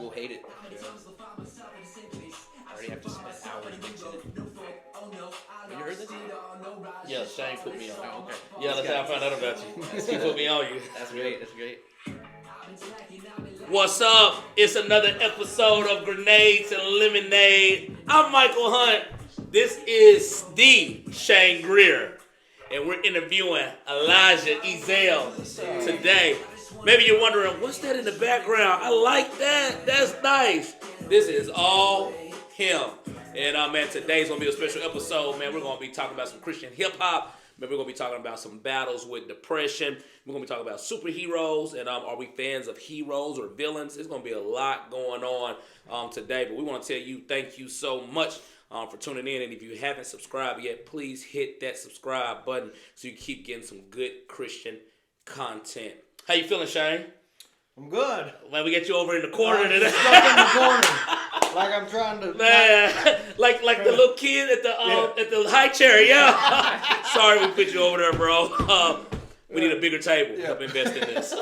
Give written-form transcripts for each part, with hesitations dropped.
will hate it. I already have to spend hours mixing it. Have you heard this? Yeah, Shane put me on. Oh, okay. Yeah, that's how I found out about you. He put me on you. That's great. That's great. What's up? It's another episode of Grenades and Lemonade. I'm Michael Hunt. This is the Shane Greer. And we're interviewing Elijah Ezel today. Maybe you're wondering, what's that in the background? I like that. That's nice. This is all him. And man, today's going to be a special episode. Man, we're going to be talking about some Christian hip-hop. Maybe we're going to be talking about some battles with depression. We're going to be talking about superheroes. And are we fans of heroes or villains? There's going to be a lot going on today. But we want to tell you thank you so much for tuning in. And if you haven't subscribed yet, please hit that subscribe button so you keep getting some good Christian content. How you feeling, Shane? I'm good. Man, we get you over in the corner today. Stuck in the corner. Like I'm trying to. Man, like the little kid at the high chair. Yeah. Sorry, we put you over there, bro. We need a bigger table. Help invest in this.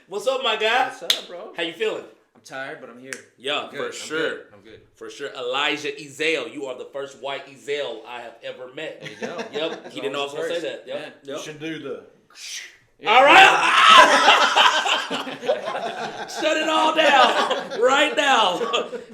What's up, my guy? What's up, bro? How you feeling? I'm tired, but I'm here. Yeah, for sure. I'm good. For sure. Elijah Ezel. You are the first white Ezel I have ever met. There you go. Yep. He didn't know I was going to say that. Yep. Yeah. Yep. You should do the. Yeah. All right. Shut it all down right now.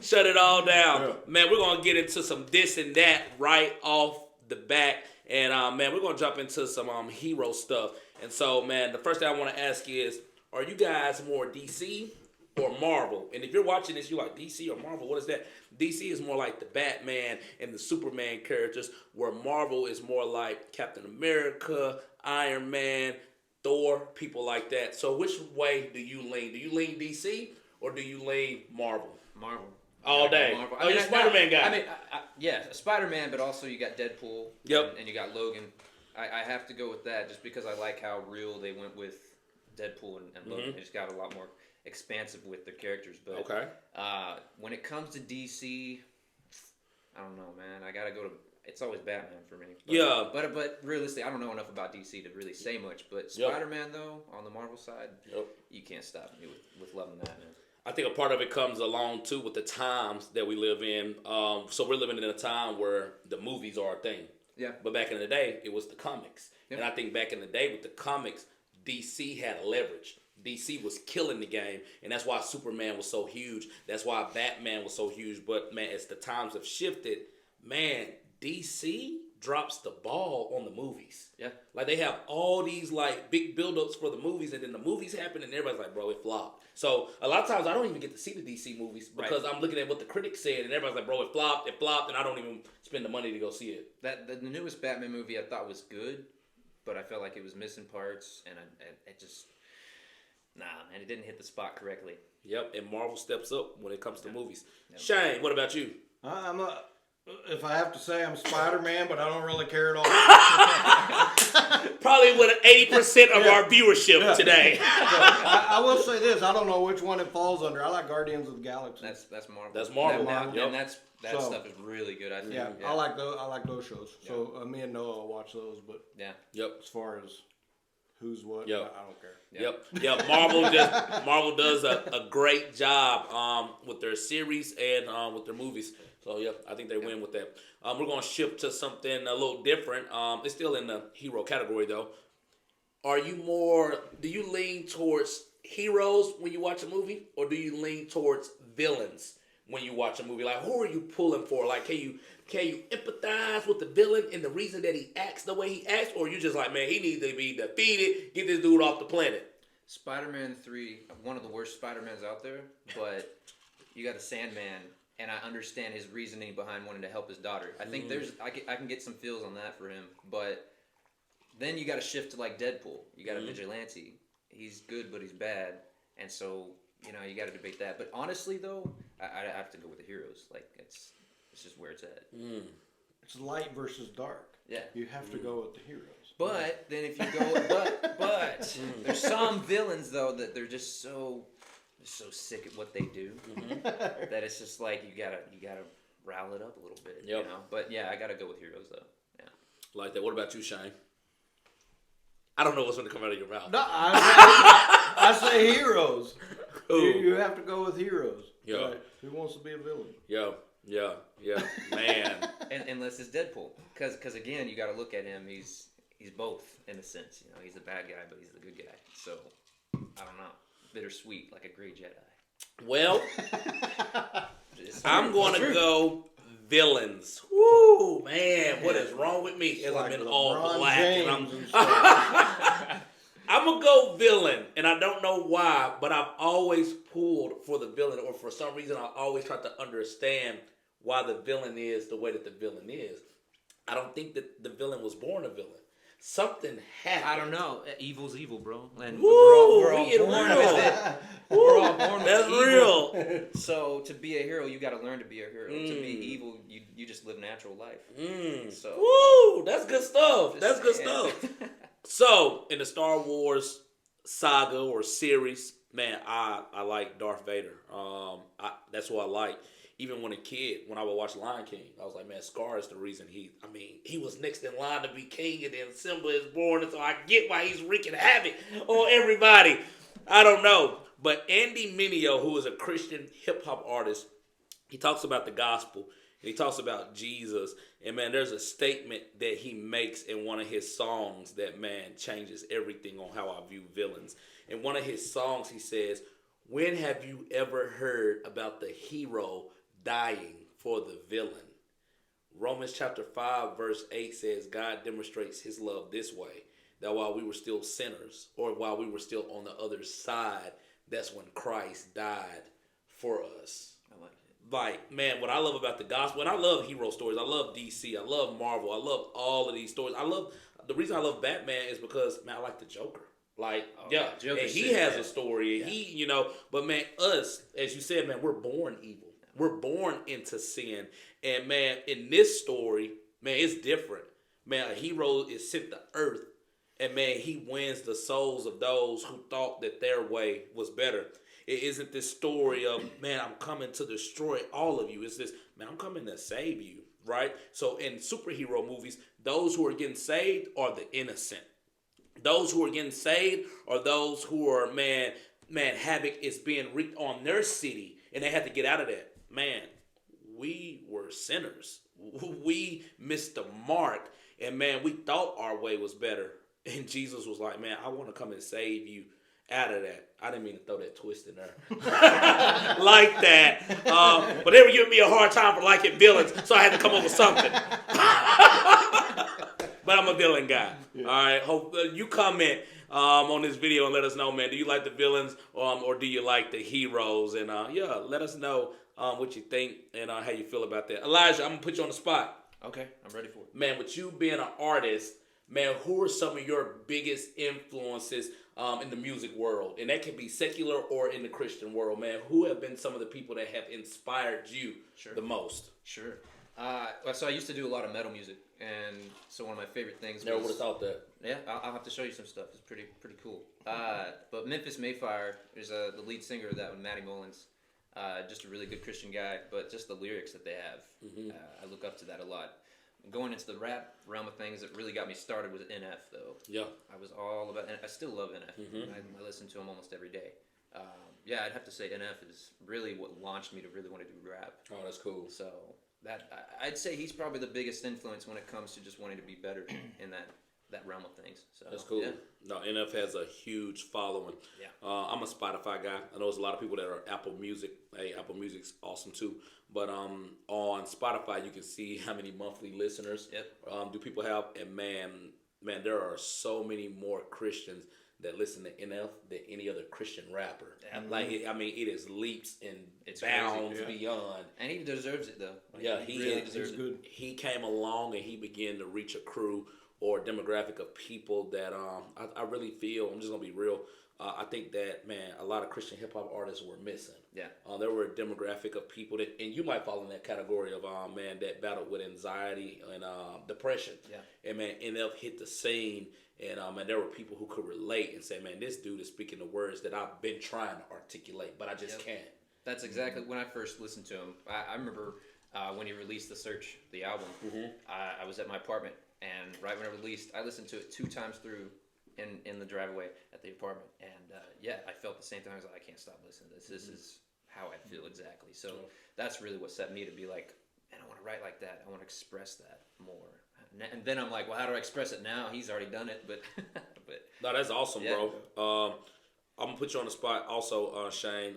Shut it all down. Yeah. Man, we're going to get into some this and that right off the bat. And, man, we're going to jump into some hero stuff. And so, man, the first thing I want to ask is, are you guys more DC or Marvel? And if you're watching this, you're like, DC or Marvel? What is that? DC is more like the Batman and the Superman characters, where Marvel is more like Captain America, Iron Man, Thor, people like that. So which way do you lean? Do you lean DC or do you lean Marvel? Marvel. All day. Marvel. Oh, you're a Spider-Man guy. I mean, yeah, Spider-Man, but also you got Deadpool. Yep. And you got Logan. I have to go with that just because I like how real they went with Deadpool and Logan. They just got a lot more expansive with their characters. But Okay. when it comes to DC, I don't know, man. I got to go to... It's always Batman for me. But, Yeah. But realistically, I don't know enough about DC to really say much. But Yep. Spider-Man, though, on the Marvel side, Yep. you can't stop me with loving that, man. I think a part of it comes along, too, with the times that we live in. So we're living in a time where the movies are a thing. Yeah. But back in the day, it was the comics. Yep. And I think back in the day with the comics, DC had leverage. DC was killing the game. And that's why Superman was so huge. That's why Batman was so huge. But, man, as the times have shifted, man, DC drops the ball on the movies. Yeah. Like, they have all these, like, big build-ups for the movies, and then the movies happen, and everybody's like, bro, it flopped. So, a lot of times, I don't even get to see the DC movies because I'm looking at what the critics said, and everybody's like, bro, it flopped, and I don't even spend the money to go see it. The newest Batman movie I thought was good, but I felt like it was missing parts, and it just... Nah, man, it didn't hit the spot correctly. Yep, and Marvel steps up when it comes to movies. Yep. Shane, what about you? If I have to say, I'm Spider-Man, but I don't really care at all. Probably with 80% of our viewership today. So, I will say this: I don't know which one it falls under. I like Guardians of the Galaxy. That's Marvel. That's Marvel. Yep. And that So- stuff is really good, I think. yeah, I like those shows. So me and Noah will watch those. But Yeah. Yep. as far as who's what, Yep. I don't care. Yep. Marvel does a great job with their series and with their movies. So I think they win with that. We're gonna shift to something a little different. It's still in the hero category though. Do you lean towards heroes when you watch a movie, or do you lean towards villains when you watch a movie? Like, who are you pulling for? Like, can you empathize with the villain and the reason that he acts the way he acts, or you just like, man, he needs to be defeated, get this dude off the planet? Spider-Man 3, one of the worst Spider-Mans out there, but you got a Sandman, and I understand his reasoning behind wanting to help his daughter. I think I can get some feels on that for him, but then you got to shift to like Deadpool. You got a vigilante. He's good, but he's bad, and so you got to debate that. But honestly, though, I have to go with the heroes. Like it's just where it's at. It's light versus dark. Yeah. You have to go with the heroes. But then if you go, but there's some villains though that they're just so sick at what they do that it's just like you gotta rile it up a little bit. Yep. But yeah, I gotta go with heroes though. Yeah. Like that. What about you, Shane? I don't know what's going to come out of your mouth. No, I say heroes. cool. You have to go with heroes. Yeah. Right. Who wants to be a villain? Yeah, man. And unless it's Deadpool, because again, you got to look at him. He's both in a sense. You know, he's the bad guy, but he's the good guy. So I don't know, bittersweet like a great Jedi. Well, It's I'm true. going It's to true. go villains. Woo, man, what is wrong with me? As Like I'm in all LeBron black. And James and stuff. I'm going to go villain, and I don't know why, but I've always pulled for the villain, or for some reason I always try to understand why the villain is the way that the villain is. I don't think that the villain was born a villain. Something happened. I don't know. Evil's evil, bro. And Woo, we're all we get born real. with it. We're all born with That's evil. real. So to be a hero, you got to learn to be a hero. To be evil, you just live natural life. So Woo, that's good stuff. just That's good saying. stuff. So, in the Star Wars saga or series, man, I like Darth Vader. That's what I like. Even when a kid, when I would watch Lion King, I was like, man, Scar is the reason he was next in line to be king, and then Simba is born, and so I get why he's wreaking havoc on everybody. I don't know. But Andy Mineo, who is a Christian hip-hop artist, he talks about the gospel, and he talks about Jesus. And, man, there's a statement that he makes in one of his songs that, man, changes everything on how I view villains. In one of his songs, he says, when have you ever heard about the hero dying for the villain? Romans chapter 5, verse 8 says, God demonstrates his love this way, that while we were still sinners, or while we were still on the other side, that's when Christ died for us. I like it. Like, man, what I love about the gospel, and I love hero stories. I love DC. I love Marvel. I love all of these stories. The reason I love Batman is because, man, I like the Joker. Like, yeah, Joker's and he sick, has man. a story. And but man, us, as you said, man, we're born evil. We're born into sin. And man, in this story, man, it's different. Man, a hero is sent to earth, and man, he wins the souls of those who thought that their way was better. It isn't this story of, man, I'm coming to destroy all of you. It's this, man, I'm coming to save you, right? So in superhero movies, those who are getting saved are the innocent. Those who are getting saved are those who are, man, havoc is being wreaked on their city, and they had to get out of that. Man, we were sinners. We missed the mark, and man, we thought our way was better. And Jesus was like, man, I want to come and save you out of that. I didn't mean to throw that twist in there like that. But they were giving me a hard time for liking villains, so I had to come up with something. But I'm a villain guy. Yeah. All right. Hope you comment on this video and let us know, man. Do you like the villains or do you like the heroes? And let us know what you think and how you feel about that. Elijah, I'm gonna put you on the spot. Okay, I'm ready for it. Man, with you being an artist, man, who are some of your biggest influences in the music world? And that can be secular or in the Christian world, man. Who have been some of the people that have inspired you the most? Sure. So I used to do a lot of metal music, and so one of my favorite things Never would have thought that. Yeah, I'll have to show you some stuff. It's pretty cool. But Memphis Mayfire is the lead singer of that one, Matty Mullins. Just a really good Christian guy, but just the lyrics that they have, I look up to that a lot. Going into the rap realm of things, that really got me started was NF, though. Yeah. I was all about, and I still love NF. I listen to him almost every day. I'd have to say NF is really what launched me to really want to do rap. Oh, that's cool. So I'd say he's probably the biggest influence when it comes to just wanting to be better in that realm of things. So that's cool. Yeah. No, NF has a huge following. Yeah. I'm a Spotify guy. I know there's a lot of people that are Apple Music. Hey, Apple Music's awesome too. But on Spotify, you can see how many monthly listeners do people have. And man, there are so many more Christians that listen to NF than any other Christian rapper. Yeah. Like, it is leaps and bounds beyond. And he deserves it, though. Like, he really deserves it. Good. He came along and he began to reach a crew or demographic of people that I really feel, I'm just going to be real, I think that, man, a lot of Christian hip-hop artists were missing. Yeah. There were a demographic of people that, and you might fall in that category of, man, that battled with anxiety and depression. Yeah. And, man, NF hit the scene, and there were people who could relate and say, man, this dude is speaking the words that I've been trying to articulate, but I just can't. That's exactly when I first listened to him. I remember when he released the album, I was at my apartment, and right when it released, I listened to it 2 times through in the driveway at the apartment, and yeah, I felt the same thing. I was like, I can't stop listening to this. This is how I feel exactly. So that's really what set me to be like, man, I want to write like that. I want to express that more. And then I'm like, well, how do I express it now? He's already done it, but No, that's awesome, bro. I'm gonna put you on the spot also, Shane.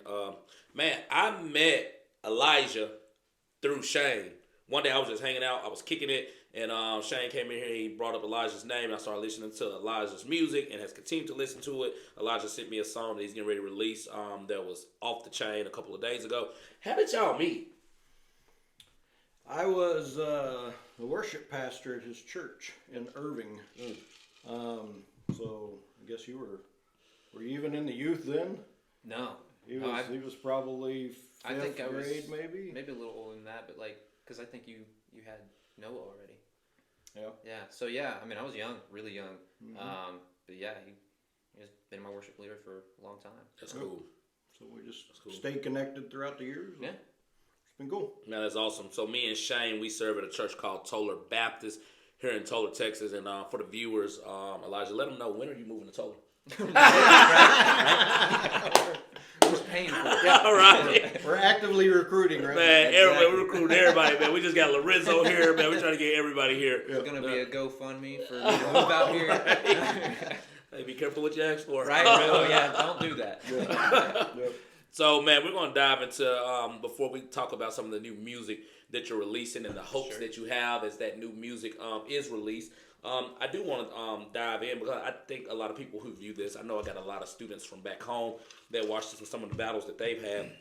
Man, I met Elijah through Shane. One day I was just hanging out, I was kicking it, and Shane came in here. He brought up Elijah's name, and I started listening to Elijah's music, and has continued to listen to it. Elijah sent me a song that he's getting ready to release. That was Off the Chain a couple of days ago. How did y'all meet? I was the worship pastor at his church in Irving. So I guess you were you even in the youth then? no, He was probably I think fifth I was grade maybe. maybe a little older than that, but like, because I think you had Noah already. Yeah. Yeah. So yeah, I mean, I was young, really young. Mm-hmm. But yeah, he's been my worship leader for a long time. That's cool. So we just cool. stayed connected throughout the years. Yeah. It's been cool. Man, that's awesome. So me and Shane, we serve at a church called Toller Baptist here in Toller, Texas. And for the viewers, Elijah, let them know, when are you moving to Toller? Who's paying for it? All right. We're actively recruiting right Man, now. everybody, we're recruiting everybody, man. We just got Lorenzo here, man. We're trying to get everybody here. There's gonna be a GoFundMe for me to move out here. Hey, be careful what you ask for. Right? Oh yeah, don't do that. Yep. So, man, we're going to dive into, before we talk about some of the new music that you're releasing and the hopes that you have as that new music is released. I do want to dive in because I think a lot of people who view this, I know I got a lot of students from back home that watch this and some of the battles that they've had.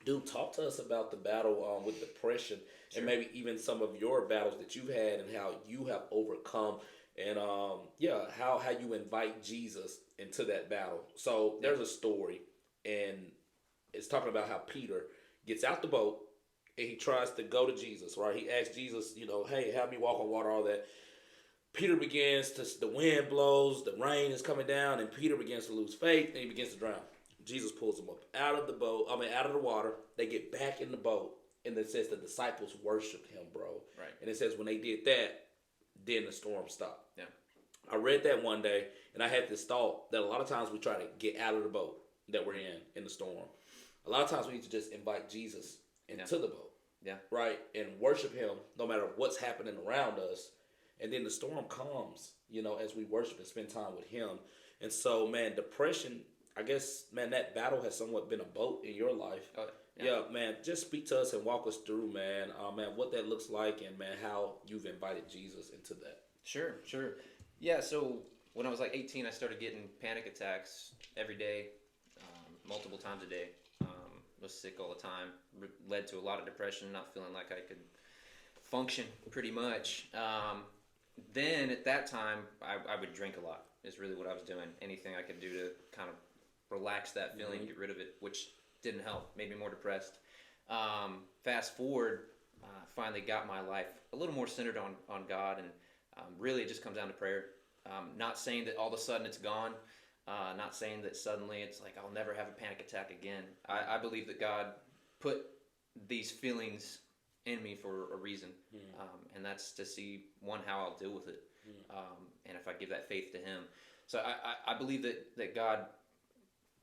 Dude, talk to us about the battle with depression and maybe even some of your battles that you've had and how you have overcome and, how you invite Jesus into that battle. So there's a story, and it's talking about how Peter gets out the boat and he tries to go to Jesus, right? He asks Jesus, hey, have me walk on water, all that. Peter the wind blows, the rain is coming down, and Peter begins to lose faith, and he begins to drown. Jesus pulls him up out of the water. They get back in the boat, and it says the disciples worshiped him, bro. Right. And it says when they did that, then the storm stopped. Yeah. I read that one day, and I had this thought that a lot of times we try to get out of the boat that we're in the storm. A lot of times we need to just invite Jesus into the boat. Yeah. Right? And worship him no matter what's happening around us. And then the storm comes, as we worship and spend time with him. And so, man, depression, I guess, man, that battle has somewhat been a boat in your life. Oh, yeah, man, just speak to us and walk us through, man, what that looks like and, man, how you've invited Jesus into that. Sure. Yeah, so when I was like 18, I started getting panic attacks every day, multiple times a day. Was sick all the time. Led to a lot of depression, not feeling like I could function pretty much. Then at that time, I would drink a lot. Is really what I was doing. Anything I could do to kind of relax that feeling, get rid of it, which didn't help. Made me more depressed. Fast forward, finally got my life a little more centered on God, and really it just comes down to prayer. Not saying that all of a sudden it's gone. Not saying that suddenly it's like I'll never have a panic attack again. I believe that God put these feelings in me for a reason, and that's to see, one, how I'll deal with it, and if I give that faith to him. So I believe that God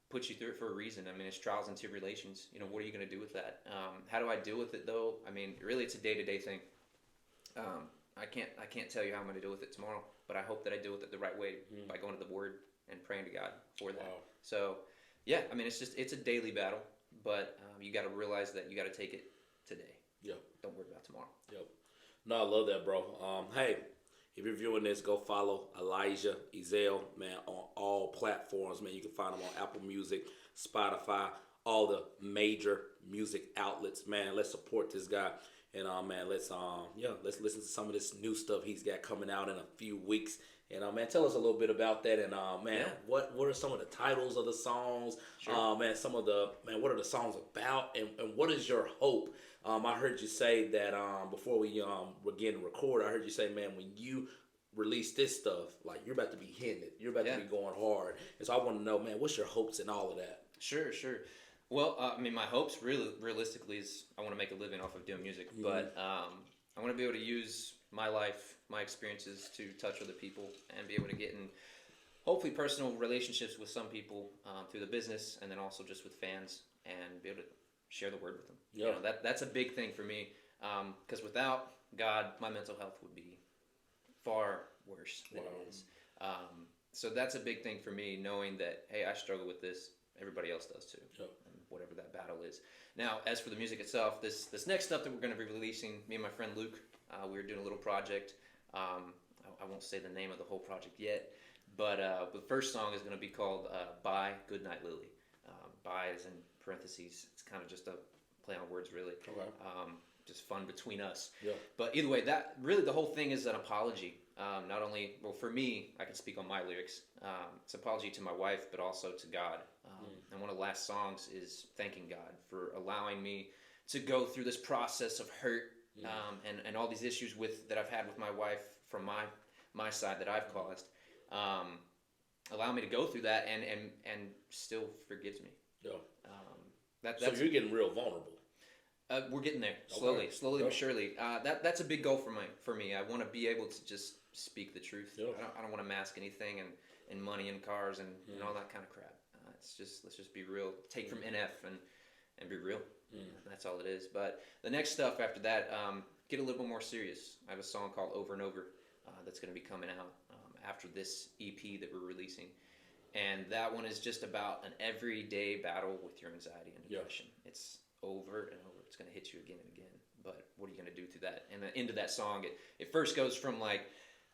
puts you through it for a reason. I mean, it's trials and tribulations. What are you going to do with that? How do I deal with it, though? I mean, really, it's a day-to-day thing. I can't tell you how I'm going to deal with it tomorrow, but I hope that I deal with it the right way by going to the Word and praying to God for that. Wow. So, yeah, I mean, it's a daily battle, but you got to realize that you got to take it today. Yep. Don't worry about tomorrow. Yep. No, I love that, bro. Hey, if you're viewing this, go follow Elijah Ezell, man, on all platforms, man. You can find him on Apple Music, Spotify, all the major music outlets, man. Let's support this guy. And man, let's listen to some of this new stuff he's got coming out in a few weeks. And man, tell us a little bit about that. And what are some of the titles of the songs? Sure. What are the songs about? And what is your hope? I heard you say that before we were getting to record, I heard you say, man, when you release this stuff, like you're about to be hitting it, you're about to be going hard. And so I want to know, man, what's your hopes in all of that? Sure. Well, I mean, my hopes realistically is I want to make a living off of doing music, but I want to be able to use my life, my experiences to touch other people and be able to get in hopefully personal relationships with some people through the business, and then also just with fans, and be able to share the word with them. Yeah. You know, that's a big thing for me, because without God, my mental health would be far worse than it is. So that's a big thing for me, knowing that, hey, I struggle with this. Everybody else does too, and whatever that battle is. Now, as for the music itself, this next stuff that we're going to be releasing, me and my friend Luke, we were doing a little project. I won't say the name of the whole project yet, but the first song is going to be called "Bye Goodnight Lily." Bye is in parentheses. It's kind of just a play on words, really. Okay. Just fun between us. Yeah. But either way, that really the whole thing is an apology. Not only, well, for me, I can speak on my lyrics. It's an apology to my wife, but also to God. And one of the last songs is thanking God for allowing me to go through this process of hurt and all these issues that I've had with my wife from my side that I've caused. Allow me to go through that and still forgives me. Yeah. So you're getting real vulnerable. We're getting there slowly Okay. but surely. That's a big goal for me. I want to be able to just speak the truth. Yeah. I don't want to mask anything and money and cars and all that kind of crap. Let's just be real. Take from NF and be real. That's all it is. But the next stuff after that, get a little bit more serious. I have a song called Over and Over that's going to be coming out after this EP that we're releasing. And that one is just about an everyday battle with your anxiety and depression. It's over and over. It's going to hit you again and again. But what are you going to do through that? And the end of that song, it first goes from like,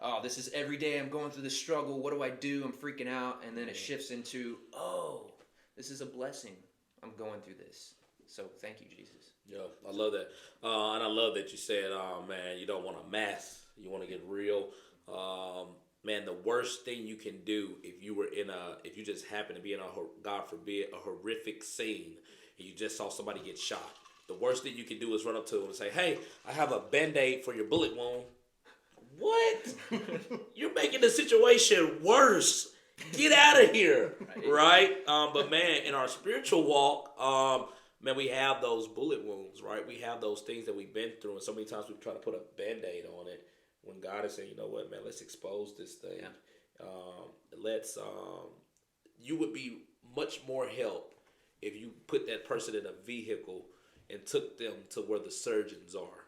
oh, this is every day I'm going through this struggle. What do I do? I'm freaking out. And then it shifts into, oh, this is a blessing. I'm going through this. So thank you, Jesus. Yeah, I love that. And I love that you said, man, you don't want to mask. You want to get real. Man, the worst thing you can do if you just happen to be in God forbid, a horrific scene, and you just saw somebody get shot. The worst thing you can do is run up to them and say, hey, I have a Band-Aid for your bullet wound. What? You're making the situation worse. Get out of here. Right? But man, in our spiritual walk, man, we have those bullet wounds, right? We have those things that we've been through, and so many times we try to put a Band-Aid on it when God is saying, you know what, man, let's expose this thing. Yeah. You would be much more help if you put that person in a vehicle and took them to where the surgeons are.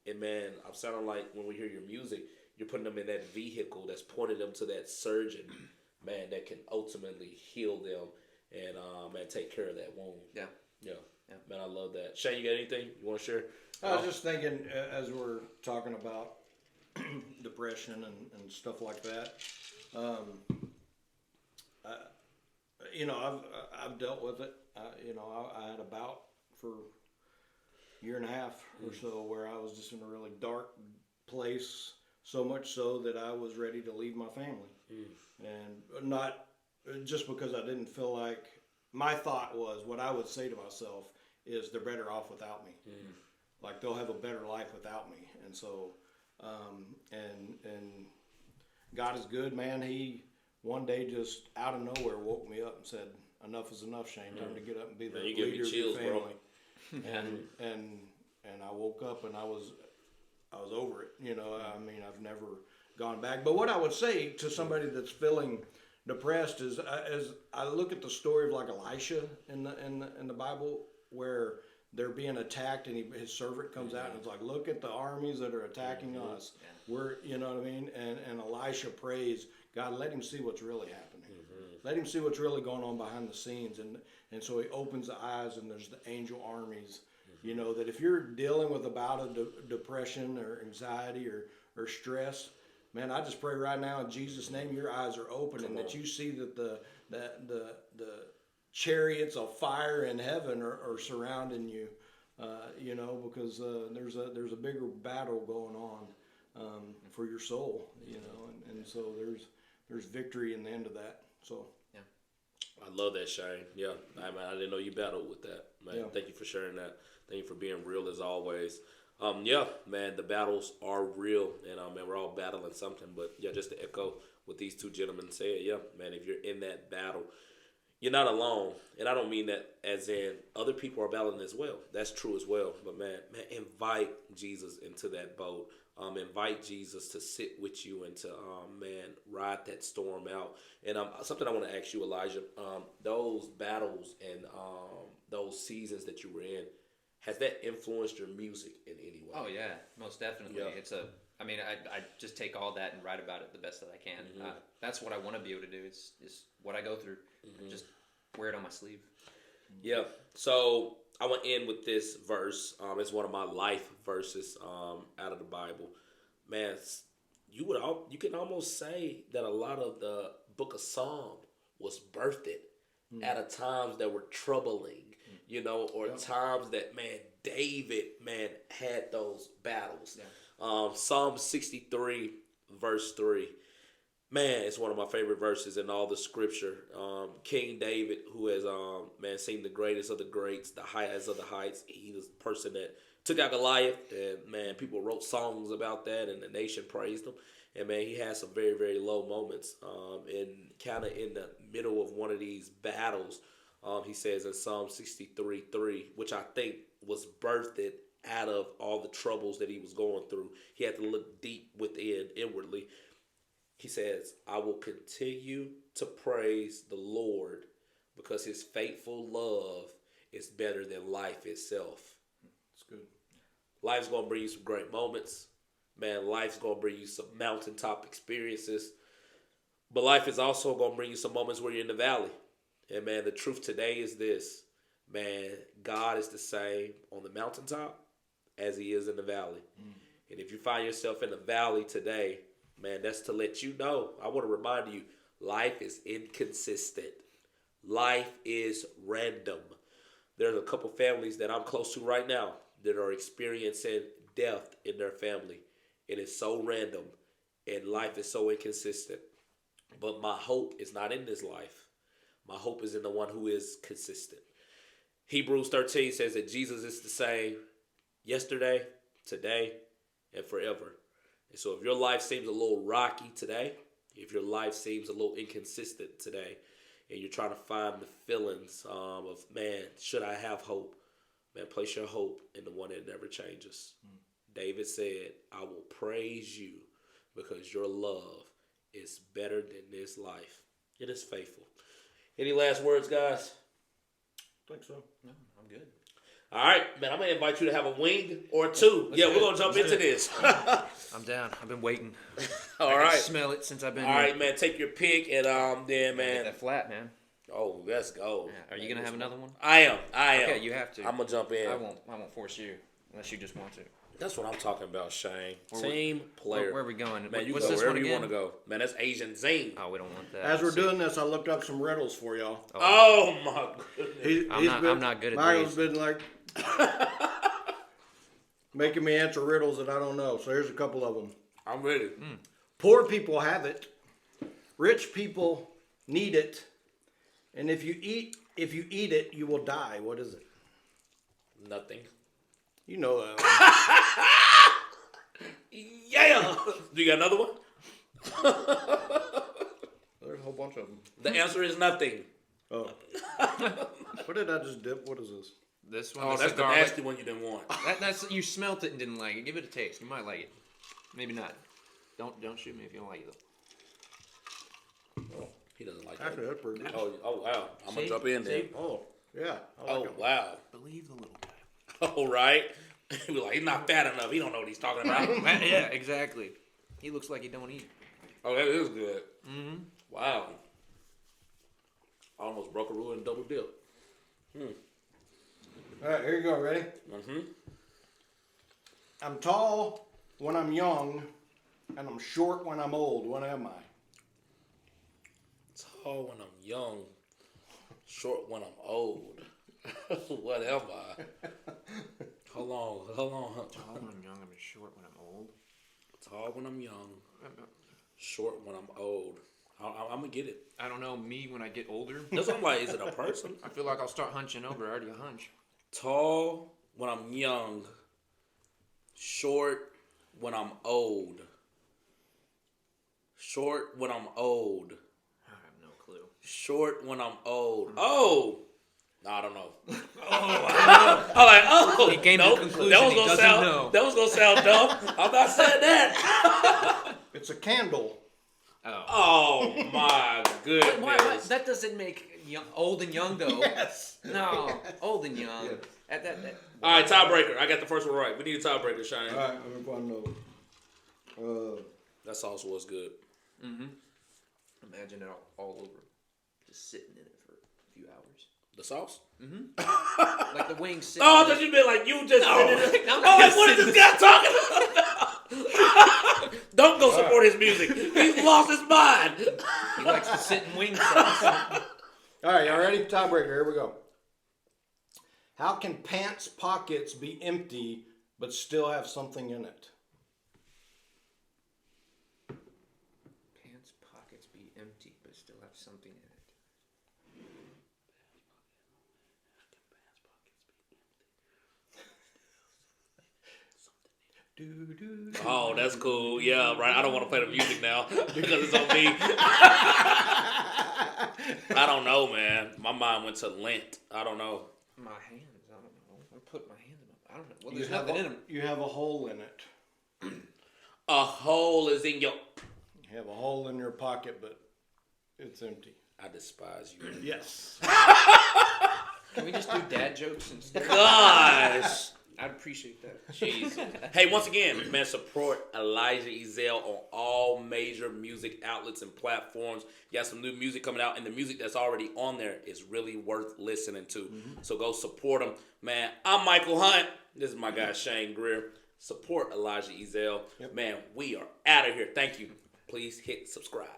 And man, I'm sounding like when we hear your music, you're putting them in that vehicle that's pointing them to that surgeon, man, that can ultimately heal them and man, take care of that wound. Yeah. Man, I love that. Shane, you got anything you want to share? I was just thinking, as we're talking about depression and stuff like that, I've dealt with it. I had a bout for a year and a half or so where I was just in a really dark place, so much so that I was ready to leave my family. And not just because I didn't feel like, my thought was, what I would say to myself is, they're better off without me. Like, they'll have a better life without me. And so, and God is good, man. He one day just out of nowhere woke me up and said, enough is enough, Shane. Time to get up and be the leader of your family. And I woke up and I was over it. I mean, I've never gone back. But what I would say to somebody that's feeling depressed is, as I look at the story of like Elisha in the Bible, where they're being attacked and his servant comes out and it's like, look at the armies that are attacking us. We're, you know what I mean? And Elisha prays, God, let him see what's really happening. Let him see what's really going on behind the scenes. And so he opens the eyes and there's the angel armies. That if you're dealing with a bout of depression or anxiety or stress, man, I just pray right now in Jesus' name, your eyes are open and that you see that the chariots of fire in heaven are surrounding you, because there's a bigger battle going on for your soul, and so there's victory in the end of that. So. I love that, Shane. Yeah, I didn't know you battled with that, man. Yeah. Thank you for sharing that. Thank you for being real as always. Man, the battles are real, and man, we're all battling something. But yeah, just to echo what these two gentlemen said, yeah, man, if you're in that battle, you're not alone. And I don't mean that as in other people are battling as well. That's true as well. But man, invite Jesus into that boat. Invite Jesus to sit with you and to, ride that storm out. And something I want to ask you, Elijah, those battles and those seasons that you were in, has that influenced your music in any way? Oh yeah, most definitely. Yeah. I just take all that and write about it the best that I can. That's what I want to be able to do. It's what I go through. Just wear it on my sleeve. Yeah. So I want to end with this verse. It's one of my life verses out of the Bible. Man, you can almost say that a lot of the Book of Psalm was birthed at a times that were troubling, or times that David had those battles. Yeah. Psalm 63 verse 3. Man, it's one of my favorite verses in all the scripture. King David, who has seen the greatest of the greats, the highest of the heights. He was the person that took out Goliath, and people wrote songs about that, and the nation praised him. And he had some very, very low moments. And kind of in the middle of one of these battles, he says in Psalm 63:3, which I think was birthed out of all the troubles that he was going through. He had to look deep within, inwardly. He says, I will continue to praise the Lord because his faithful love is better than life itself. That's good. Life's going to bring you some great moments. Man, life's going to bring you some mountaintop experiences. But life is also going to bring you some moments where you're in the valley. And man, the truth today is this. Man, God is the same on the mountaintop as he is in the valley. And if you find yourself in the valley today, man, that's to let you know. I want to remind you, life is inconsistent. Life is random. There's a couple families that I'm close to right now that are experiencing death in their family. It is so random, and life is so inconsistent. But my hope is not in this life. My hope is in the one who is consistent. Hebrews 13 says that Jesus is the same yesterday, today, and forever. And so if your life seems a little rocky today, if your life seems a little inconsistent today, and you're trying to find the feelings of, man, should I have hope? Man, place your hope in the one that never changes. David said, I will praise you because your love is better than this life. It is faithful. Any last words, guys? I think so. No, I'm good. All right, man, I'm going to invite you to have a wing or two. We're going to jump into this. I'm down. I've been waiting. All I right. can smell it since I've been All here. right, man, take your pick, and then, man. Get that flat, man. Oh, let's go. Yeah. Are you going to have another one? I am. Okay, you have to. I'm going to jump in. I won't force you unless you just want to. That's what I'm talking about, Shane. Team player. Where are we going? Man, you What's go this wherever one you again? want to go. Man, that's Asian Zing. Oh, we don't want that. As we're doing this, I looked up some riddles for y'all. Oh, my goodness. I'm not good at Michael's these. been like making me answer riddles that I don't know. So here's a couple of them. I'm ready. Poor people have it. Rich people need it. And if you eat it, you will die. What is it? Nothing. You know that one. Yeah. Do you got another one? There's a whole bunch of them. The answer is nothing. Oh. What did I just dip? What is this? This one. Oh, this that's is the garlic. nasty one you didn't want. That's you smelt it and didn't like it. Give it a taste. You might like it. Maybe not. Don't shoot me if you don't like it though. Oh, he doesn't like Actually, that. that's pretty good. Oh, wow. I'm going to See? jump in there. See? Oh, yeah. I like it. Wow. Believe the little guy. All right. He was like, he's not fat enough. He don't know what he's talking about. Yeah, exactly. He looks like he don't eat. Oh, that is good. Mm-hmm. Wow. I almost broke a rule and double dip. All right, here you go. Ready? Mm-hmm. I'm tall when I'm young, and I'm short when I'm old. What am I? Tall when I'm young, short when I'm old. What am I? Hold on. Tall when I'm young, I'm short when I'm old. Tall when I'm young, short when I'm old. I'm gonna get it. I don't know, me when I get older. That's what I'm like. Is it a person? I feel like I'll start hunching over. I already hunch. Tall when I'm young, short when I'm old. Short when I'm old. I have no clue. Short when I'm old. Oh. I don't know. I'm like, He came to the conclusion he doesn't know. That was gonna sound dumb. I'm not saying that. It's a candle. Oh my goodness. Why? That doesn't make old and young though. Yes. No, old and young. Yes. All right, tiebreaker. I got the first one right. We need a tiebreaker, Shane. All right, let me find those. That sauce was good. Imagine it all over, just sitting in it for a few hours. The sauce? Like the wings sitting. Oh, I in thought it. you meant like you just. No, Oh, I'm like not what is sitting this guy talking about? Don't go support his music. He's lost his mind. He likes to sit in wing sauce. All right, y'all ready? Tiebreaker. Here we go. How can pants pockets be empty but still have something in it? Pants pockets be empty, but still have something in it. Oh, that's cool. Yeah, right. I don't want to play the music now because it's on me. I don't know, man. My mind went to lint. I don't know. My hands, I don't know. I put my hands in my. I don't know. Well, You there's have nothing in them. You have a hole in it. A hole is in your. You have a hole in your pocket, but it's empty. I despise you. Yes. Can we just do dad jokes instead? Gosh. I'd appreciate that. Jesus. Hey, once again, man, support Elijah Ezel on all major music outlets and platforms. You got some new music coming out, and the music that's already on there is really worth listening to. So go support him. Man, I'm Michael Hunt. This is my guy, Shane Greer. Support Elijah Ezel. Man, we are out of here. Thank you. Please hit subscribe.